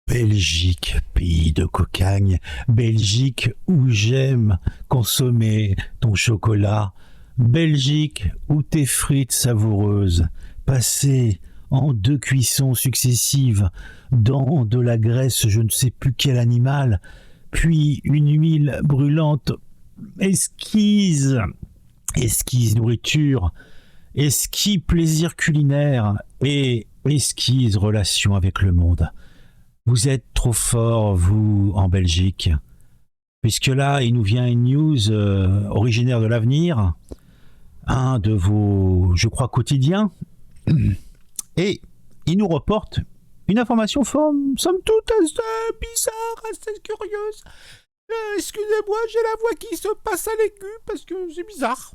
Belgique, pays de cocagne, Belgique où j'aime consommer ton chocolat, Belgique où tes frites savoureuses, passées en 2 cuissons successives dans de la graisse je ne sais plus quel animal, puis une huile brûlante esquisse, esquisse nourriture, esquisse plaisir culinaire et esquisse relation avec le monde. Vous êtes trop fort, vous, en Belgique. Puisque là, il nous vient une news originaire de l'avenir, un de vos, je crois, quotidiens, et il nous reporte une information, somme toute, assez bizarre, assez curieuse. Excusez-moi, j'ai la voix qui se passe à l'aigu parce que c'est bizarre.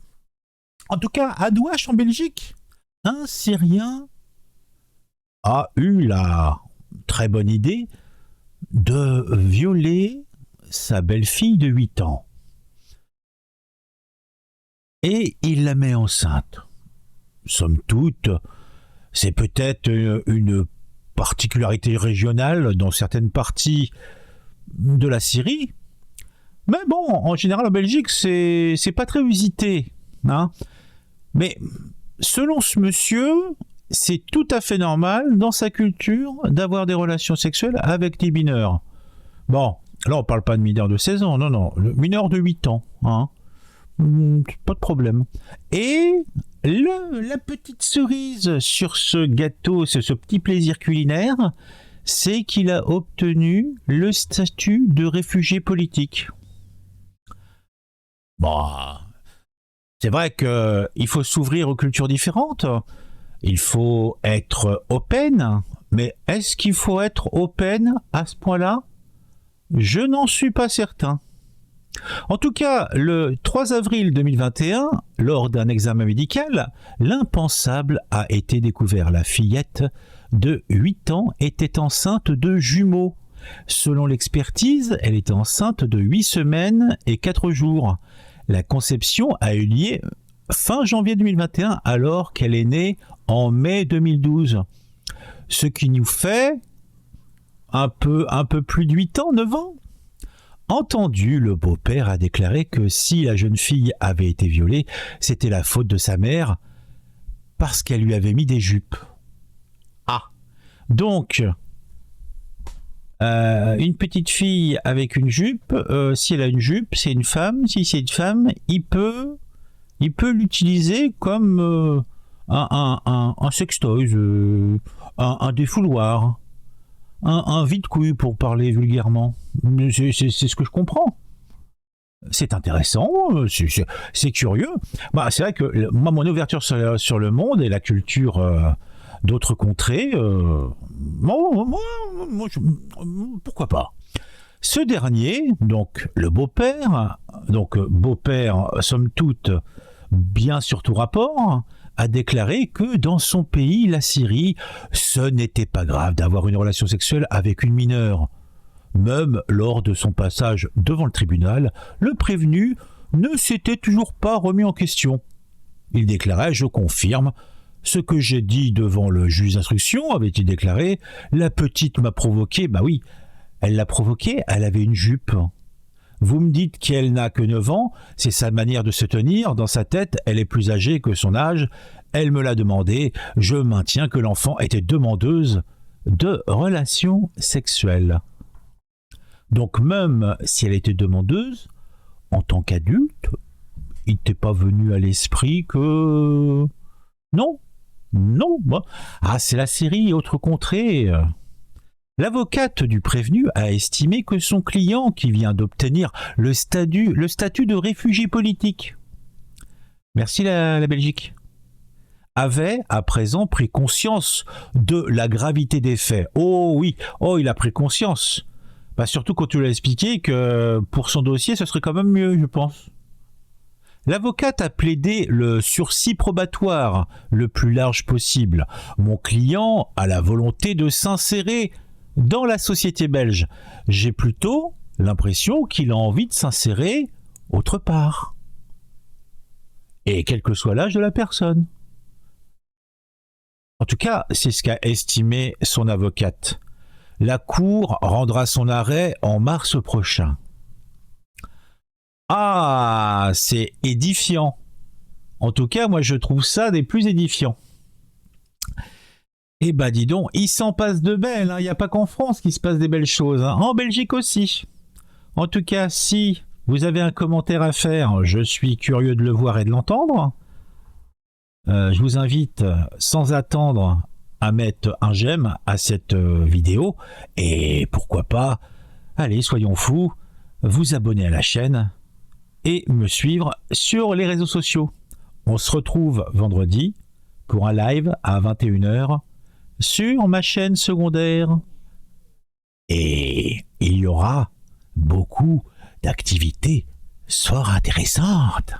En tout cas, à Douai, en Belgique, un Syrien a eu la très bonne idée de violer sa belle-fille de 8 ans. Et il la met enceinte. Somme toute, c'est peut-être une particularité régionale dans certaines parties de la Syrie. Mais bon, en général, en Belgique, c'est pas très usité. Hein. Mais selon ce monsieur, c'est tout à fait normal dans sa culture d'avoir des relations sexuelles avec des mineurs. Bon, là on parle pas de mineurs de 16 ans, non, le mineur de 8 ans. Hein. Pas de problème. Et la petite cerise sur ce gâteau, ce petit plaisir culinaire, c'est qu'il a obtenu le statut de réfugié politique. Bon, c'est vrai qu'il faut s'ouvrir aux cultures différentes. Il faut être open, mais est-ce qu'il faut être open à ce point-là ? Je n'en suis pas certain. En tout cas, le 3 avril 2021, lors d'un examen médical, l'impensable a été découvert. La fillette de 8 ans était enceinte de jumeaux. Selon l'expertise, elle était enceinte de 8 semaines et 4 jours. La conception a eu lieu fin janvier 2021 alors qu'elle est née en mai 2012. Ce qui nous fait un peu plus de 8 ans, 9 ans. Entendu, le beau-père a déclaré que si la jeune fille avait été violée, c'était la faute de sa mère parce qu'elle lui avait mis des jupes. Ah, donc, une petite fille avec une jupe, si elle a une jupe, c'est une femme. Si c'est une femme, il peut l'utiliser comme un sextoy, un défouloir. Un vide-couille pour parler vulgairement. C'est ce que je comprends. C'est intéressant, c'est curieux. Bah, c'est vrai que moi, mon ouverture sur le monde et la culture d'autres contrées, pourquoi pas. Ce dernier, donc le beau-père, somme toute, bien sur tout rapport, a déclaré que dans son pays, la Syrie, ce n'était pas grave d'avoir une relation sexuelle avec une mineure. Même lors de son passage devant le tribunal, le prévenu ne s'était toujours pas remis en question. Il déclarait « Je confirme, ce que j'ai dit devant le juge d'instruction, avait-il déclaré, la petite m'a provoqué, bah oui, elle l'a provoqué, elle avait une jupe. Vous me dites qu'elle n'a que 9 ans, c'est sa manière de se tenir, dans sa tête, elle est plus âgée que son âge, elle me l'a demandé, je maintiens que l'enfant était demandeuse de relations sexuelles. Donc même si elle était demandeuse, en tant qu'adulte, il n'était pas venu à l'esprit que... Non, bon. Ah, c'est la série Autre contrée. L'avocate du prévenu a estimé que son client, qui vient d'obtenir le statut de réfugié politique, merci la Belgique, avait à présent pris conscience de la gravité des faits. Oh oui, il a pris conscience. Bah surtout quand tu lui as expliqué que pour son dossier, ce serait quand même mieux, je pense. L'avocate a plaidé le sursis probatoire le plus large possible. Mon client a la volonté de s'insérer dans la société belge. J'ai plutôt l'impression qu'il a envie de s'insérer autre part. Et quel que soit l'âge de la personne. En tout cas, c'est ce qu'a estimé son avocate. La Cour rendra son arrêt en mars prochain. Ah, c'est édifiant. En tout cas, moi je trouve ça des plus édifiants. Eh ben dis donc, il s'en passe de belles, hein. Il n'y a pas qu'en France qu'il se passe des belles choses, hein. En Belgique aussi. En tout cas, si vous avez un commentaire à faire, je suis curieux de le voir et de l'entendre. Je vous invite sans attendre à mettre un j'aime à cette vidéo et pourquoi pas, allez, soyons fous, vous abonner à la chaîne et me suivre sur les réseaux sociaux. On se retrouve vendredi pour un live à 21h sur ma chaîne secondaire. Et il y aura beaucoup d'activités fort intéressantes.